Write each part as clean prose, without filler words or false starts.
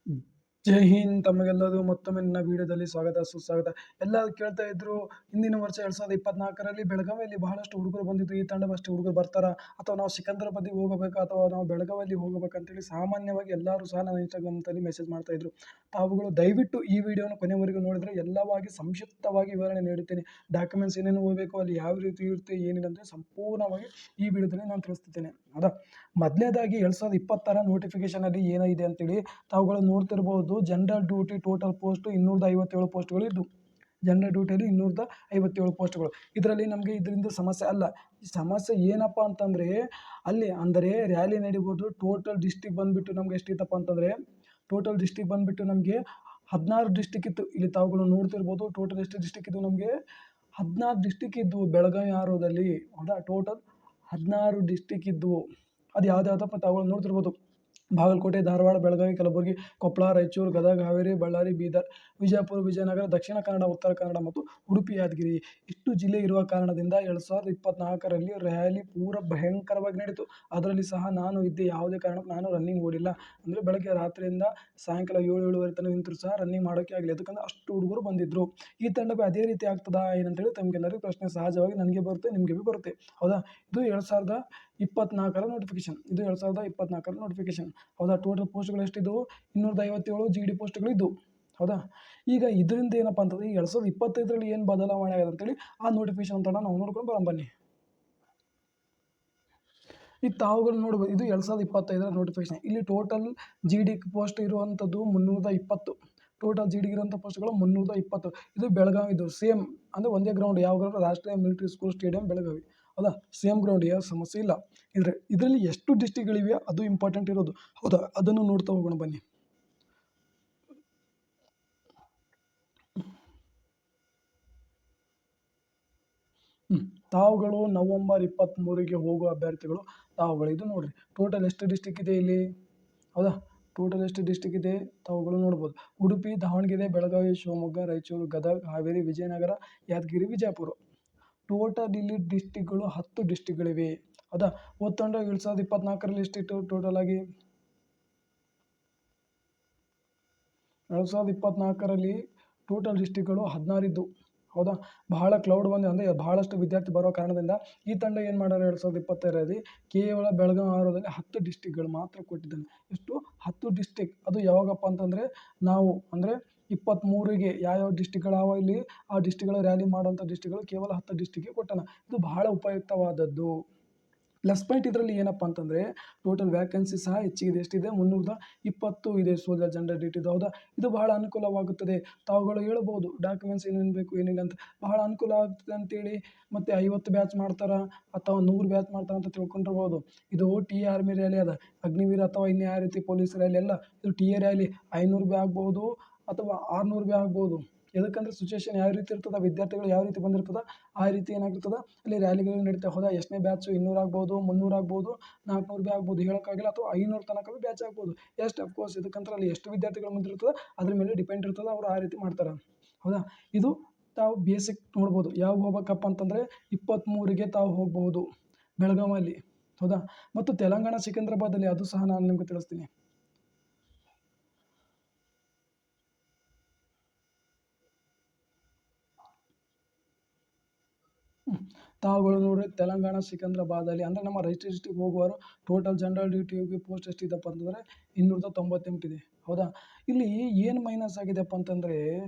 ಹ್ಮ್. ಜೈ ಹಿಂದ್ ತಮಗೆಲ್ಲರಿಗೂ ಮತ್ತೊಮ್ಮೆ ನನ್ನ ವಿಡಿಯೋದಲ್ಲಿ ಸ್ವಾಗತ ಸುಸ್ವಾಗತ. ಎಲ್ಲರೂ ಕೇಳ್ತಾ ಇದ್ರು, ಹಿಂದಿನ ವರ್ಷ 2024ರಲ್ಲಿ ಬೆಳಗಾವಿಯಲ್ಲಿ ಬಹಳಷ್ಟು ಹುಡುಗರು ಬಂದಿದ್ದು, ಈ ತಂಡವಷ್ಟು ಹುಡುಗರು ಬರ್ತಾರಾ ಅಥವಾ ನಾವು ಸಿಕಂದ್ರಾಬಾದಿಗೆ ಹೋಗಬೇಕಾ ಅಥವಾ ನಾವು ಬೆಳಗಾವಿಯಲ್ಲಿ ಹೋಗಬೇಕಂತೇಳಿ ಸಾಮಾನ್ಯವಾಗಿ ಎಲ್ಲರೂ ಸಹ ನನ್ನ ಇನ್ಸ್ಟಾಗ್ರಾಮ್ದಲ್ಲಿ ಮೆಸೇಜ್ ಮಾಡ್ತಾ ಇದ್ರು. ತಾವುಗಳು ದಯವಿಟ್ಟು ಈ ವಿಡಿಯೋನ ಕೊನೆವರೆಗೂ ನೋಡಿದರೆ ಎಲ್ಲವಾಗಿ ಸಂಕ್ಷಿಪ್ತವಾಗಿ ವಿವರಣೆ ನೀಡುತ್ತೇನೆ. ಡಾಕ್ಯುಮೆಂಟ್ಸ್ ಏನೇನು ಹೋಗಬೇಕು, ಅಲ್ಲಿ ಯಾವ ರೀತಿ ಇರುತ್ತೆ, ಏನಿಲ್ಲ ಅಂತ ಸಂಪೂರ್ಣವಾಗಿ ಈ ವಿಡಿಯೋದಲ್ಲಿ ನಾನು ತಿಳಿಸ್ತಿದ್ದೇನೆ. ಹೌದಾ? ಮೊದಲನೇದಾಗಿ 2020ರ ನೋಟಿಫಿಕೇಶನ್ ಅಲ್ಲಿ ಏನಿದೆ ಅಂತೇಳಿ ತಾವುಗಳು ನೋಡ್ತಿರ್ಬೋದು. ಜನರಲ್ ಡ್ಯೂಟಿ ಟೋಟಲ್ ಪೋಸ್ಟ್ 257 ಪೋಸ್ಟ್ಗಳು ಇದ್ದು, ಜನರಲ್ ಡ್ಯೂಟಿಯಲ್ಲಿ 257 ಪೋಸ್ಟ್ಗಳು. ಇದರಲ್ಲಿ ನಮಗೆ ಇದರಿಂದ ಸಮಸ್ಯೆ ಅಲ್ಲ. ಈ ಸಮಸ್ಯೆ ಏನಪ್ಪ ಅಂತಂದರೆ, ಅಲ್ಲಿ ಅಂದರೆ ರ್ಯಾಲಿ ನಡಿಬೋದು. ಟೋಟಲ್ ಡಿಸ್ಟಿಕ್ ಬಂದುಬಿಟ್ಟು ನಮ್ಗೆ ಎಷ್ಟಿತ್ತಪ್ಪ ಅಂತಂದರೆ, ಟೋಟಲ್ ಡಿಸ್ಟಿಕ್ ಬಂದುಬಿಟ್ಟು ನಮಗೆ 16 ಡಿಸ್ಟಿಕ್ ಇತ್ತು. ಇಲ್ಲಿ ತಾವುಗಳು ನೋಡ್ತಿರ್ಬೋದು. ಟೋಟಲ್ ಎಷ್ಟು ಡಿಸ್ಟಿಕ್ ಇದ್ದು ನಮಗೆ 16 ಡಿಸ್ಟಿಕ್ ಇದ್ದವು ಬೆಳಗಾವಿ ಆರೋದಲ್ಲಿ. ಹೌದಾ? ಟೋಟಲ್ 16 ಡಿಸ್ಟಿಕ್ ಇದ್ದವು. ಅದು ಯಾವ್ದಾವುದಪ್ಪ ತಾವುಗಳು ನೋಡ್ತಿರ್ಬೋದು. ಬಾಗಲಕೋಟೆ, ಧಾರವಾಡ, ಬೆಳಗಾವಿ, ಕಲಬುರಗಿ, ಕೊಪ್ಪಳ, ರಾಯಚೂರು, ಗದಗ, ಹಾವೇರಿ, ಬಳ್ಳಾರಿ, ಬೀದರ್, ವಿಜಯಪುರ, ವಿಜಯನಗರ, ದಕ್ಷಿಣ ಕನ್ನಡ, ಉತ್ತರ ಕನ್ನಡ ಮತ್ತು ಉಡುಪಿ, ಯಾದಗಿರಿ ಇಷ್ಟು ಜಿಲ್ಲೆ ಇರುವ ಕಾರಣದಿಂದ 2024ರಲ್ಲಿ ರ್ಯಾಲಿ ಪೂರ ಭಯಂಕರವಾಗಿ ನಡೀತು. ಅದರಲ್ಲಿ ಸಹ ನಾನು ಇದ್ದೆ. ಯಾವುದೇ ಕಾರಣಕ್ಕೂ ನಾನು ರನ್ನಿಂಗ್ ಓಡಿಲ್ಲ. ಅಂದರೆ ಬೆಳಗ್ಗೆ ರಾತ್ರಿಯಿಂದ ಸಾಯಂಕಾಲ 7-7:30 ತನಕ ನಿಂತರೂ ಸಹ ರನ್ನಿಂಗ್ ಮಾಡೋಕ್ಕೆ ಆಗಲಿ. ಯಾಕಂದರೆ ಅಷ್ಟು ಹುಡುಗರು ಬಂದಿದ್ದರು. ಈ ತಂಡವೇ ಅದೇ ರೀತಿ ಆಗ್ತದಾ ಏನಂತೇಳಿ ತಮಗೆಲ್ಲರಿಗೂ ಪ್ರಶ್ನೆ ಸಹಜವಾಗಿ ನನಗೆ ಬರುತ್ತೆ, ನಿಮಗೆ ಭೀ ಬರುತ್ತೆ. ಹೌದಾ? ಇದು 2024ರ ನೋಟಿಫಿಕೇಶನ್. ಇದು 2024ರ ನೋಟಿಫಿಕೇಶನ್. ಹೌದಾ? ಟೋಟಲ್ ಪೋಸ್ಟ್ಗಳು ಎಷ್ಟಿದ್ದವು? 257 GD ಪೋಸ್ಟ್ಗಳು ಇದ್ದವು. ಹೌದಾ? ಈಗ ಇದರಿಂದ ಏನಪ್ಪ ಅಂತಂದರೆ, ಈ 2025ರಲ್ಲಿ ಏನು ಬದಲಾವಣೆ ಆಗಿದೆ ಅಂತೇಳಿ ಆ ನೋಟಿಫಿಕೇಶನ್ ಅಂತ ನಾವು ನೋಡ್ಕೊಂಡು ಬರೋಣ ಬನ್ನಿ. ಈ ತಾವುಗಳು ನೋಡ್ಬೋದು, ಇದು 2025ರ ನೋಟಿಫಿಕೇಶನ್. ಇಲ್ಲಿ ಟೋಟಲ್ GD ಪೋಸ್ಟ್ ಇರುವಂಥದ್ದು 320. ಟೋಟಲ್ GD ಇರುವಂಥ ಪೋಸ್ಟ್ಗಳು 320. ಇದು ಬೆಳಗಾವಿದು ಸೇಮ್, ಅಂದರೆ ಒಂದೇ ಗ್ರೌಂಡ್. ಯಾವ ಗ್ರೌಂಡ್? ರಾಷ್ಟ್ರೀಯ ಮಿಲಿಟರಿ ಸ್ಕೂಲ್ ಸ್ಟೇಡಿಯಂ ಬೆಳಗಾವಿ. ಹೌದಾ? ಸೇಮ್ ಗ್ರೌಂಡ್, ಯಾವ ಸಮಸ್ಯೆ ಇಲ್ಲ. ಇದರಲ್ಲಿ ಎಷ್ಟು ಡಿಸ್ಟಿಕ್ಗಳಿವೆ ಅದು ಇಂಪಾರ್ಟೆಂಟ್ ಇರೋದು. ಹೌದಾ? ಅದನ್ನು ನೋಡ್ತಾ ಹೋಗೋಣ ಬನ್ನಿ. ತಾವುಗಳು ನವೆಂಬರ್ 23ಗೆ ಹೋಗುವ ಅಭ್ಯರ್ಥಿಗಳು ತಾವುಗಳು ಇದು ನೋಡ್ರಿ. ಟೋಟಲ್ ಎಷ್ಟು ಡಿಸ್ಟಿಕ್ ಇದೆ ಇಲ್ಲಿ? ಹೌದಾ? ಟೋಟಲ್ ಎಷ್ಟು ಡಿಸ್ಟಿಕ್ ಇದೆ ತಾವುಗಳು ನೋಡ್ಬೋದು. ಉಡುಪಿ, ದಾವಣಗೆರೆ, ಬೆಳಗಾವಿ, ಶಿವಮೊಗ್ಗ, ರಾಯಚೂರು, ಗದಗ, ಹಾವೇರಿ, ವಿಜಯನಗರ, ಯಾದಗಿರಿ, ವಿಜಯಪುರ. ಟೋಟಲ್ ಇಲ್ಲಿ ಡಿಸ್ಟಿಕ್ಗಳು 10 ಡಿಸ್ಟಿಕ್ಗಳಿವೆ. ಹೌದಾ? ಒತ್ತೊಂದು 2024ರಲ್ಲಿ ಎಷ್ಟಿತ್ತು ಟೋಟಲ್ ಆಗಿ? 2024ರಲ್ಲಿ ಟೋಟಲ್ ಡಿಸ್ಟಿಕ್ಗಳು 16 ಇದ್ದು. ಹೌದಾ? ಬಹಳ ಕ್ಲೌಡ್ ಬಂದು ಅಂದರೆ ಬಹಳಷ್ಟು ವಿದ್ಯಾರ್ಥಿ ಬರೋ ಕಾರಣದಿಂದ ಈ ತಂಡ ಏನು ಮಾಡ್ಯಾರ 2025ರಲ್ಲಿ ಕೇವಲ ಬೆಳಗಾವಿ ಆರೋದಲ್ಲಿ 10 ಡಿಸ್ಟಿಕ್ಗಳು ಮಾತ್ರ ಕೊಟ್ಟಿದ್ದಾನೆ. ಎಷ್ಟು? 10 ಡಿಸ್ಟಿಕ್. ಅದು ಯಾವಾಗಪ್ಪ ಅಂತಂದರೆ, ನಾವು ಅಂದರೆ 23ಗೆ ಯಾವ್ಯಾವ ಡಿಸ್ಟಿಕ್ಗಳಾವ ಇಲ್ಲಿ ಆ ಡಿಸ್ಟಿಕ್ಗಳ ರ್ಯಾಲಿ ಮಾಡೋಂಥ ಡಿಸ್ಟಿಕ್ಗಳು ಕೇವಲ 10 ಡಿಸ್ಟಿಕ್ಗೆ ಕೊಟ್ಟಾನ. ಇದು ಬಹಳ ಉಪಯುಕ್ತವಾದದ್ದು. ಪ್ಲಸ್ ಪಾಯಿಂಟ್ ಇದರಲ್ಲಿ ಏನಪ್ಪ ಅಂತಂದರೆ, ಟೋಟಲ್ ವ್ಯಾಕೆನ್ಸಿ ಸಹ ಹೆಚ್ಚಿಗಿದೆ. ಎಷ್ಟಿದೆ? 320 ಇದೆ ಸೋಲ್ಜರ್ ಜನರಲ್ ಡ್ಯೂಟಿದು. ಹೌದಾ? ಇದು ಬಹಳ ಅನುಕೂಲವಾಗುತ್ತದೆ. ತಾವುಗಳು ಹೇಳ್ಬೋದು ಡಾಕ್ಯುಮೆಂಟ್ಸ್ ಏನೇನು ಬೇಕು ಏನಿಲ್ಲ ಅಂತ. ಬಹಳ ಅನುಕೂಲ ಆಗ್ತದೆ ಅಂತೇಳಿ ಮತ್ತು 50 ಬ್ಯಾಚ್ ಮಾಡ್ತಾರಾ ಅಥವಾ 100 ಬ್ಯಾಚ್ ಮಾಡ್ತಾರ ಅಂತ ತಿಳ್ಕೊಂಡಿರ್ಬೋದು. ಇದು ಟಿ ಆರ್ಮಿ ರ್ಯಾಲಿ ಅದ, ಅಗ್ನಿವೀರ ಅಥವಾ ಇನ್ನು ಯಾವ ರೀತಿ ಪೊಲೀಸ್ ರ್ಯಾಲಿ ಅಲ್ಲ. ಇದು ಟಿ ರ್ಯಾಲಿ 500 ಬಿ ಆಗ್ಬೋದು ಅಥವಾ 600 ಬಿ ಆಗ್ಬೋದು. ಎದಕ್ಕಂದ್ರೆ ಸಿಚುವೇಶನ್ ಯಾವ ರೀತಿ ಇರ್ತದೆ, ವಿದ್ಯಾರ್ಥಿಗಳು ಯಾವ ರೀತಿ ಬಂದಿರ್ತದೆ ಆ ರೀತಿ ಏನಾಗಿರ್ತದೆ ಅಲ್ಲಿ ರ್ಯಾಲಿಗಳು ನಡೀತಾ. ಹೌದಾ? ಎಷ್ಟನೇ ಬ್ಯಾಚು 200 ಆಗ್ಬೋದು, 300 ಆಗ್ಬೋದು, 400 ಬಿ ಆಗ್ಬೋದು, ಹೇಳೋಕ್ಕಾಗಿಲ್ಲ. ಅಥವಾ 500 ತನಕ ಬಿ ಬ್ಯಾಚ್ ಆಗ್ಬೋದು. ಎಷ್ಟು ಅಫ್ಕೋರ್ಸ್, ಇದಕ್ಕಂದ್ರೆ ಅಲ್ಲಿ ಎಷ್ಟು ವಿದ್ಯಾರ್ಥಿಗಳು ಬಂದಿರ್ತದೆ ಅದ್ರ ಮೇಲೆ ಡಿಪೆಂಡ್ ಇರ್ತದೆ. ಅವರು ಆ ರೀತಿ ಮಾಡ್ತಾರೆ. ಹೌದಾ? ಇದು ತಾವು ಬೇಸಿಕ್ ನೋಡ್ಬೋದು. ಯಾವಾಗ ಹೋಗ್ಬೇಕಪ್ಪ ಅಂತಂದರೆ 23ಗೆ ತಾವು ಹೋಗ್ಬೋದು ಬೆಳಗಾವಿಯಲ್ಲಿ. ಹೌದಾ? ಮತ್ತು ತೆಲಂಗಾಣ ಸಿಕಂದ್ರಾಬಾದಲ್ಲಿ, ಅದು ಸಹ ನಾನು ನಿಮಗೆ ತಿಳಿಸ್ತೀನಿ. ತಾವುಗಳು ನೋಡ್ರಿ, ತೆಲಂಗಾಣ ಸಿಕಂದ್ರಾಬಾದಲ್ಲಿ ಅಂದರೆ ನಮ್ಮ ರಾಯಚೂರು ಡಿಸ್ಟಿಕ್ ಹೋಗುವವರು ಟೋಟಲ್ ಜನರಲ್ ಡ್ಯೂಟಿಗೆ ಪೋಸ್ಟ್ ಎಷ್ಟಿದೆಪ್ಪ ಅಂತಂದರೆ 298 ಇದೆ. ಹೌದಾ? ಇಲ್ಲಿ ಏನು ಮೈನಸ್ ಆಗಿದೆಪ್ಪ ಅಂತಂದರೆ,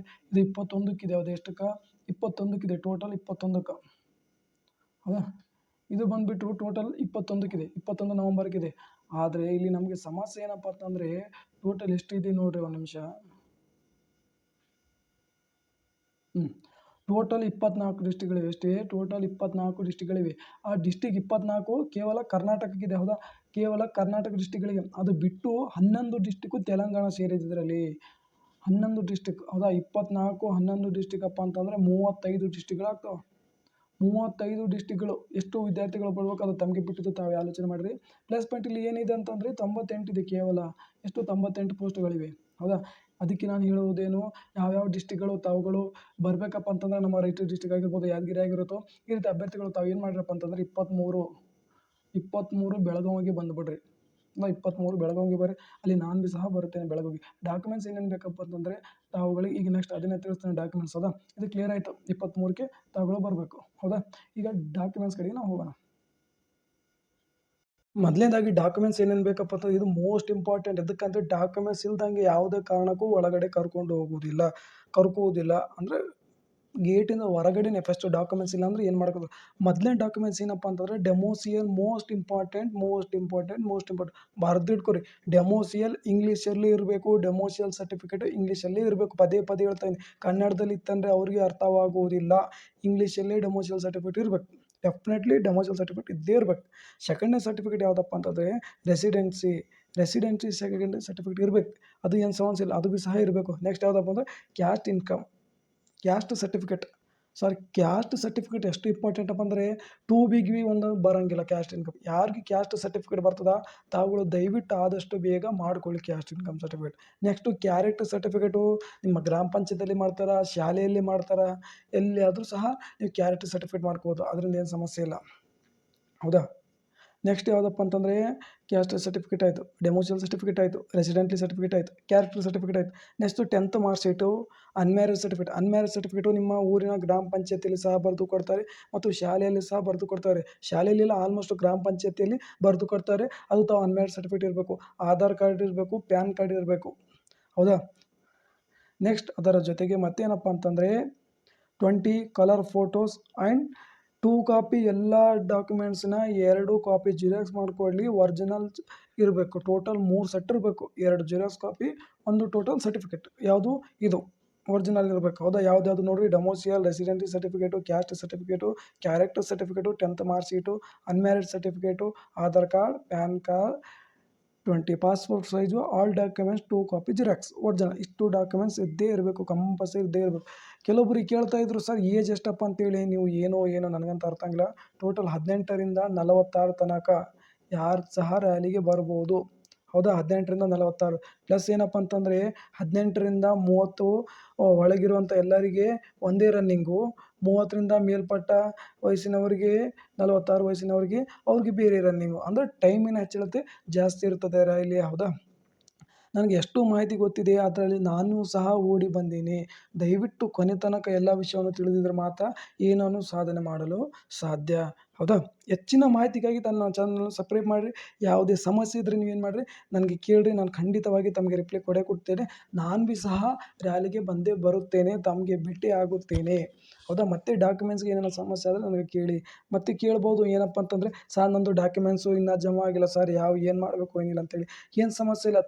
ಇದು 21ಕ್ಕಿದೆ. ಅದು ಎಷ್ಟಕ್ಕೆ? 21ಕ್ಕಿದೆ. ಟೋಟಲ್ 21ಕ್ಕೆ. ಹೌದಾ? ಇದು ಬಂದುಬಿಟ್ಟು ಟೋಟಲ್ 21ಕ್ಕಿದೆ. 21 ನವಂಬರ್ಗಿದೆ. ಆದರೆ ಇಲ್ಲಿ ನಮಗೆ ಸಮಸ್ಯೆ ಏನಪ್ಪ ಅಂತಂದರೆ, ಟೋಟಲ್ ಎಷ್ಟಿದೆ ನೋಡ್ರಿ, ಒಂದು ನಿಮಿಷ. ಟೋಟಲ್ 24 ಡಿಸ್ಟಿಕ್ಗಳಿವೆ. ಎಷ್ಟೇ? ಟೋಟಲ್ 24 ಡಿಸ್ಟಿಕ್ಗಳಿವೆ. ಆ ಡಿಸ್ಟಿಕ್ 24 ಕೇವಲ ಕರ್ನಾಟಕಕ್ಕಿದೆ. ಹೌದಾ? ಕೇವಲ ಕರ್ನಾಟಕ ಡಿಸ್ಟಿಕ್ಗಳಿಗೆ. ಅದು ಬಿಟ್ಟು 11 ಡಿಸ್ಟಿಕ್ಕು ತೆಲಂಗಾಣ ಸೇರಿದೆ ಇದರಲ್ಲಿ. 11 ಡಿಸ್ಟಿಕ್. ಹೌದಾ? 24 11 ಡಿಸ್ಟಿಕ್ ಅಪ್ಪ ಅಂತಂದರೆ 35 ಡಿಸ್ಟಿಕ್ಗಳಾಗ್ತವೆ. 35 ಡಿಸ್ಟಿಕ್ಗಳು. ಎಷ್ಟು ವಿದ್ಯಾರ್ಥಿಗಳು ಬರ್ಬೇಕು ಅದು ತಮಗೆ ಬಿಟ್ಟಿದ್ದು, ತಾವು ಆಲೋಚನೆ ಮಾಡಿರಿ. ಪ್ಲಸ್ ಪಾಯಿಂಟ್ ಇಲ್ಲಿ ಏನಿದೆ ಅಂತಂದರೆ 98 ಇದೆ ಕೇವಲ. ಎಷ್ಟು? 98 ಪೋಸ್ಟ್ಗಳಿವೆ. ಹೌದಾ? ಅದಕ್ಕೆ ನಾನು ಹೇಳುವುದೇನು, ಯಾವ್ಯಾವ ಡಿಸ್ಟಿಕ್ಗಳು ತಾವುಗಳು ಬರಬೇಕಪ್ಪ ಅಂತಂದರೆ ನಮ್ಮ ರಾಯಚೂರು ಡಿಸ್ಟಿಕ್ ಆಗಿರ್ಬೋದು, ಯಾದಗಿರಿ ಆಗಿರುತ್ತೋ ಈ ರೀತಿ ಅಭ್ಯರ್ಥಿಗಳು ತಾವು ಏನು ಮಾಡಿರಪ್ಪ ಅಂತಂದರೆ 23 ಬೆಳಗಾವಿಗೆ ಬಂದುಬಿಡ್ರಿ. ಇಲ್ಲ 23 ಬೆಳಗಾವಿಗೆ ಬರ್ರಿ, ಅಲ್ಲಿ ನಾನು ಭೀ ಸಹ ಬರುತ್ತೇನೆ ಬೆಳಗಾವಿಗೆ. ಡಾಕ್ಯುಮೆಂಟ್ಸ್ ಏನೇನು ಬೇಕಪ್ಪ ಅಂತಂದರೆ ತಾವುಗಳಿಗೆ ಈಗ ನೆಕ್ಸ್ಟ್ ಅದನ್ನೇ ತಿಳಿಸ್ತೀನಿ ಡಾಕ್ಯುಮೆಂಟ್ಸ್. ಹೌದಾ, ಇದು ಕ್ಲಿಯರ್ ಆಯಿತು. 23ಕ್ಕೆ ತಾವುಗಳು ಬರಬೇಕು. ಹೌದಾ, ಈಗ ಡಾಕ್ಯುಮೆಂಟ್ಸ್ ಕಡೆಗೆ ನಾವು ಹೋಗೋಣ. ಮೊದಲನೇದಾಗಿ ಡಾಕ್ಯುಮೆಂಟ್ಸ್ ಏನೇನು ಬೇಕಪ್ಪ ಅಂತ, ಇದು ಮೋಸ್ಟ್ ಇಂಪಾರ್ಟೆಂಟ್. ಎದಕ್ಕಂದ್ರೆ ಡಾಕ್ಯುಮೆಂಟ್ಸ್ ಇಲ್ದಂಗೆ ಯಾವುದೇ ಕಾರಣಕ್ಕೂ ಒಳಗಡೆ ಕರ್ಕೋದಿಲ್ಲ ಅಂದರೆ ಗೇಟಿಂದ ಹೊರಗಡೆನೆ ಫಸ್ಟ್ ಡಾಕ್ಯುಮೆಂಟ್ಸ್ ಇಲ್ಲ ಅಂದರೆ ಏನು ಮಾಡೋಕ್ಕಾಗಲ್ಲ. ಮೊದಲನೇ ಡಾಕ್ಯುಮೆಂಟ್ಸ್ ಏನಪ್ಪ ಅಂತಂದರೆ ಡೆಮೋಸಿಯಲ್. Most important ಬರೆದಿಟ್ಕೊರಿ. ಡೆಮೋಸಿಯಲ್ ಇಂಗ್ಲೀಷಲ್ಲಿ ಇರಬೇಕು. ಡೆಮೋಸಿಯಲ್ ಸರ್ಟಿಫಿಕೇಟ್ ಇಂಗ್ಲೀಷಲ್ಲೇ ಇರಬೇಕು. ಪದೇ ಪದೇ ಹೇಳ್ತಾ ಇದ್ದೀನಿ, ಕನ್ನಡದಲ್ಲಿ ಇತ್ತಂದರೆ ಅವ್ರಿಗೆ ಅರ್ಥವಾಗುವುದಿಲ್ಲ. ಇಂಗ್ಲೀಷಲ್ಲೇ ಡೆಮೋಸಿಯಲ್ ಸರ್ಟಿಫಿಕೇಟ್ ಇರಬೇಕು. ಡೆಫಿನೆಟ್ಲಿ ಡೆಮೋಸಿಯಲ್ ಸರ್ಟಿಫಿಕೇಟ್ ಇದ್ದೇ ಇರಬೇಕು. ಸೆಕೆಂಡ್ನೇ ಸರ್ಟಿಫಿಕೇಟ್ ಯಾವುದಪ್ಪ ಅಂತಂದರೆ ರೆಸಿಡೆನ್ಸಿ ಸೆಕೆಂಡ್ ಸರ್ಟಿಫಿಕೇಟ್ ಇರಬೇಕು. ಅದು ಏನು ಸಮಸ್ಯೆ ಇಲ್ಲ, ಅದು ಭೀ ಸಹ ಇರಬೇಕು. ನೆಕ್ಸ್ಟ್ ಯಾವುದಪ್ಪ ಅಂದರೆ ಕ್ಯಾಸ್ಟ್ ಸರ್ಟಿಫಿಕೇಟ್ ಎಷ್ಟು ಇಂಪಾರ್ಟೆಂಟ್ ಅಪ್ಪ ಅಂದರೆ ಟೂ ಬಿಗ್ ಬಿ ಒಂದು ಬರೋಂಗಿಲ್ಲ. ಕ್ಯಾಸ್ಟ್ ಇನ್ಕಮ್ ಯಾರಿಗೆ ಕ್ಯಾಸ್ಟ್ ಸರ್ಟಿಫಿಕೇಟ್ ಬರ್ತದ ತಾವುಗಳು ದಯವಿಟ್ಟು ಆದಷ್ಟು ಬೇಗ ಮಾಡ್ಕೊಳ್ಳಿ caste income certificate. Next character certificate ನಿಮ್ಮ ಗ್ರಾಮ ಪಂಚಾಯತಿಯಲ್ಲಿ ಮಾಡ್ತಾರೆ, ಶಾಲೆಯಲ್ಲಿ ಮಾಡ್ತಾರೆ, ಎಲ್ಲಿಯಾದರೂ ಸಹ ನೀವು ಕ್ಯಾರೆಕ್ಟರ್ ಸರ್ಟಿಫಿಕೇಟ್ ಮಾಡ್ಕೋಬೋದು. ಅದರಿಂದ ಏನು ಸಮಸ್ಯೆ ಇಲ್ಲ. ಹೌದಾ, ನೆಕ್ಸ್ಟ್ ಯಾವುದಪ್ಪ ಅಂತಂದರೆ ಕ್ಯಾಸ್ಟ್ ಸರ್ಟಿಫಿಕೇಟ್ ಆಯಿತು, ಡೆಮೋಸಿಯಲ್ ಸರ್ಟಿಫಿಕೇಟ್ ಆಯಿತು, ರೆಸಿಡೆಂಟ್ಲಿ ಸರ್ಟಿಫಿಕೇಟ್ ಆಯಿತು, ಕ್ಯಾರೆಕ್ಟರ್ ಸರ್ಟಿಫಿಕೇಟ್ ಆಯಿತು. Next 10th marks sheet, unmarried certificate ನಿಮ್ಮ ಊರಿನ ಗ್ರಾಮ ಪಂಚಾಯತಿಯಲ್ಲಿ ಸಹ ಬರೆದು ಕೊಡ್ತಾರೆ ಮತ್ತು ಶಾಲೆಯಲ್ಲಿ ಸಹ ಬರೆದು ಕೊಡ್ತಾರೆ. ಶಾಲೆಯಲ್ಲೆಲ್ಲ ಆಲ್ಮೋಸ್ಟ್ ಗ್ರಾಮ ಪಂಚಾಯತಿಯಲ್ಲಿ ಬರೆದು ಕೊಡ್ತಾರೆ. ಅದು ತಾವು ಅನ್ಮ್ಯಾರಿಡ್ ಸರ್ಟಿಫಿಕೇಟ್ ಇರಬೇಕು, ಆಧಾರ್ ಕಾರ್ಡ್ ಇರಬೇಕು, ಪ್ಯಾನ್ ಕಾರ್ಡ್ ಇರಬೇಕು. ಹೌದಾ, ನೆಕ್ಸ್ಟ್ ಅದರ ಜೊತೆಗೆ ಮತ್ತೇನಪ್ಪ ಅಂತಂದರೆ 20 ಕಲರ್ ಫೋಟೋಸ್ ಆ್ಯಂಡ್ 2 ಕಾಪಿ ಎಲ್ಲ ಡಾಕ್ಯುಮೆಂಟ್ಸ್ನ 2 ಕಾಪಿ ಜಿರಾಕ್ಸ್ ಮಾಡಿಕೊಳ್ಳಿ. ಒರಿಜಿನಲ್ ಇರಬೇಕು. ಟೋಟಲ್ 3 ಸೆಟ್ ಇರಬೇಕು. 2 ಜಿರಾಕ್ಸ್ ಕಾಪಿ, ಒಂದು ಟೋಟಲ್ ಸರ್ಟಿಫಿಕೇಟ್. ಯಾವುದು ಇದು ಒರಿಜಿನಲ್ ಇರಬೇಕು. ಹೌದಾ, ಯಾವ್ದು ನೋಡಿರಿ, domicile, residency certificate, caste certificate, character certificate, 10th marks sheet, unmarried certificate, Aadhaar card, PAN card, 20 passport size, all documents 2 copy xerox original. ಇಷ್ಟು ಡಾಕ್ಯುಮೆಂಟ್ಸ್ ಇದ್ದೇ ಇರಬೇಕು, ಕಂಪಲ್ಸರಿ ಇದ್ದೇ ಇರಬೇಕು. ಕೆಲವೊಬ್ಬರಿಗೆ ಕೇಳ್ತಾ ಇದ್ರು, ಸರ್ ಏಜ್ ಎಷ್ಟಪ್ಪ ಅಂತೇಳಿ. ನೀವು ಏನೋ ನನಗಂತ ಅರ್ಥ ಆಗಿಲ್ಲ. ಟೋಟಲ್ 18ರಿಂದ 46 ತನಕ ಯಾರು ಸಹ ರ್ಯಾಲಿಗೆ ಬರ್ಬೋದು. ಹೌದಾ, 18ರಿಂದ 46 ಪ್ಲಸ್ ಏನಪ್ಪ ಅಂತಂದರೆ 18ರಿಂದ 30 ಒಳಗಿರುವಂಥ ಎಲ್ಲರಿಗೆ ಒಂದೇ ರನ್ನಿಂಗು. 30ರಿಂದ ಮೇಲ್ಪಟ್ಟ ವಯಸ್ಸಿನವರಿಗೆ, 46 ವಯಸ್ಸಿನವರಿಗೆ ಅವ್ರಿಗೆ ಬೇರೆ ರನ್ನಿಂಗು. ಅಂದರೆ ಟೈಮಿನ ಹೆಚ್ಚಳತೆ ಜಾಸ್ತಿ ಇರ್ತದೆ ರ್ಯಾಲಿ. ಹೌದಾ, ನನಗೆ ಎಷ್ಟು ಮಾಹಿತಿ ಗೊತ್ತಿದೆ ಅದರಲ್ಲಿ ನಾನು ಸಹ ಓಡಿ ಬಂದೀನಿ. ದಯವಿಟ್ಟು ಕೊನೆ ತನಕ ಎಲ್ಲ ವಿಷಯವನ್ನು ತಿಳಿದಿದ್ರೆ ಮಾತ್ರ ಏನನ್ನು ಸಾಧನೆ ಮಾಡಲು ಸಾಧ್ಯ. ಹೌದಾ, ಹೆಚ್ಚಿನ ಮಾಹಿತಿಗಾಗಿ ನನ್ನ ಚಾನಲ್ನ ಸಬ್ಸ್ಕ್ರೈಬ್ ಮಾಡಿರಿ. ಯಾವುದೇ ಸಮಸ್ಯೆ ಇದ್ದರೆ ನೀವೇನು ಮಾಡಿರಿ, ನನಗೆ ಕೇಳಿರಿ. ನಾನು ಖಂಡಿತವಾಗಿ ತಮಗೆ ರಿಪ್ಲೈ ಕೊಡ್ತೇನೆ. ನಾನು ಭೀ ಸಹ ರ್ಯಾಲಿಗೆ ಬಂದೇ ಬರುತ್ತೇನೆ, ತಮಗೆ ಭೇಟಿ ಆಗುತ್ತೇನೆ. ಹೌದಾ, ಮತ್ತೆ ಡಾಕ್ಯುಮೆಂಟ್ಸ್ಗೆ ಏನಾರ ಸಮಸ್ಯೆ ಆದರೆ ನನಗೆ ಕೇಳಿ. ಮತ್ತೆ ಕೇಳ್ಬೋದು, ಏನಪ್ಪ ಅಂತಂದರೆ ಸರ್ ನಂದು ಡಾಕ್ಯುಮೆಂಟ್ಸು ಇನ್ನೂ ಜಮಾ ಆಗಿಲ್ಲ ಸರ್, ಏನು ಮಾಡಬೇಕು ಏನಿಲ್ಲ ಅಂತೇಳಿ. ಏನು ಸಮಸ್ಯೆ ಇಲ್ಲ,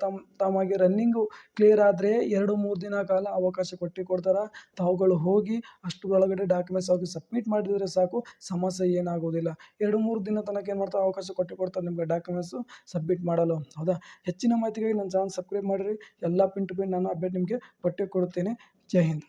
ತಮಗೆ ರನ್ನಿಂಗು ಕ್ಲಿಯರ್ ಆದರೆ 2-3 ದಿನ ಕಾಲ ಅವಕಾಶ ಕೊಡ್ತಾರೆ. ತಾವುಗಳು ಹೋಗಿ ಅಷ್ಟರೊಳಗಡೆ ಡಾಕ್ಯುಮೆಂಟ್ಸ್ ಅವ್ರಿಗೆ ಸಬ್ಮಿಟ್ ಮಾಡಿದರೆ ಸಾಕು, ಸಮಸ್ಯೆ ಏನಾಗೋದಿಲ್ಲ. 2-3 ದಿನ ತನಕ ಏನು ಮಾಡ್ತಾರೆ, ಅವಕಾಶ ಕೊಡ್ತಾರೆ ನಿಮಗೆ ಡಾಕ್ಯುಮೆಂಟ್ಸು ಸಬ್ಮಿಟ್ ಮಾಡಲು. ಹೌದಾ, ಹೆಚ್ಚಿನ ಮಾಹಿತಿಗಾಗಿ ನನ್ನ ಚಾನಲ್ ಸಬ್ಸ್ಕ್ರೈಬ್ ಮಾಡಿರಿ. ಎಲ್ಲ ಪಿನ್ ಟು ಪಿನ್ ನಾನು ಅಪ್ಡೇಟ್ ನಿಮಗೆ ಕೊಟ್ಟೇ ಕೊಡುತ್ತೇನೆ. ಜೈ ಹಿಂದ್.